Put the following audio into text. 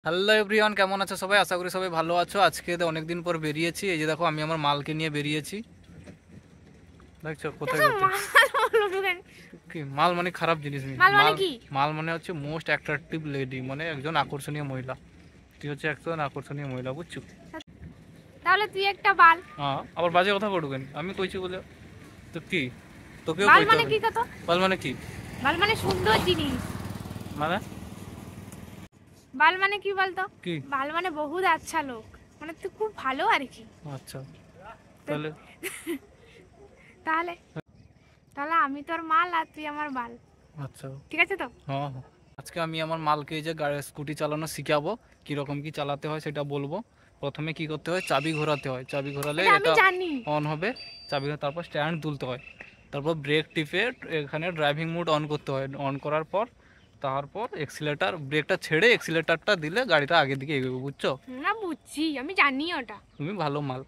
Hello everyone, কেমন আছো সবাই? আশা করি সবাই ভালো আছো। আজকে তো অনেকদিন পর বেরিয়েছি। এই যে দেখো, আমি আমার মালকে নিয়ে বেরিয়েছি। দেখছো কোথায় দেখো কোথায় মাল বললো কেন? কি মাল মানে খারাপ জিনিস নেই। মাল মানে মাল কি? মাল মানে হচ্ছে মোস্ট অ্যাট্রাকটিভ লেডি, মানে একজন আকর্ষণীয় মহিলা। তুই হচ্ছে একজন আকর্ষণীয় মহিলা, বুঝছো? তাহলে তুই একটা বাল। হ্যাঁ, আবার বাজে কথা পড়বেন, আমি কইছি বলে তো কি? তোকেও বাল কইতে মানে হবে। কি কত? মাল মানে কি? বাল মানে সুন্দর জিনিস। মানে বাল মানে কি বলতো? কি? বাল মানে বহুত আচ্ছা লোক, মানে তুই খুব ভালো আর কি। আচ্ছা, তো তাহলে তাহলে তাহলে আমি তোর মাল আর তুই আমার বাল। আচ্ছা। ঠিক আছে তো? হ্যাঁ হ্যাঁ, আজকে আমি আমার মালকে এই যে গাড়ি স্কুটি চালানো শিখাবো। কীরকম কি চালাতে হয় সেটা বলবো। প্রথমে কি করতে হয়, চাবি ঘোরাতে হয়। চাবি ঘোরালে এটা আমি এটা জানি। অন হবে। তারপর স্ট্যান্ড তুলতে হয়। তারপর ব্রেক টিপে এখানে ড্রাইভিং মোড অন করতে হয়। অন করার পর তারপর এক্সিলেটার, ব্রেকটা ছেড়ে এক্সিলেটারটা দিলে গাড়িটা আগের দিকে এগোবে, বুঝছো? না বুঝছি, আমি জানি ওটা। তুমি ভালো মাল।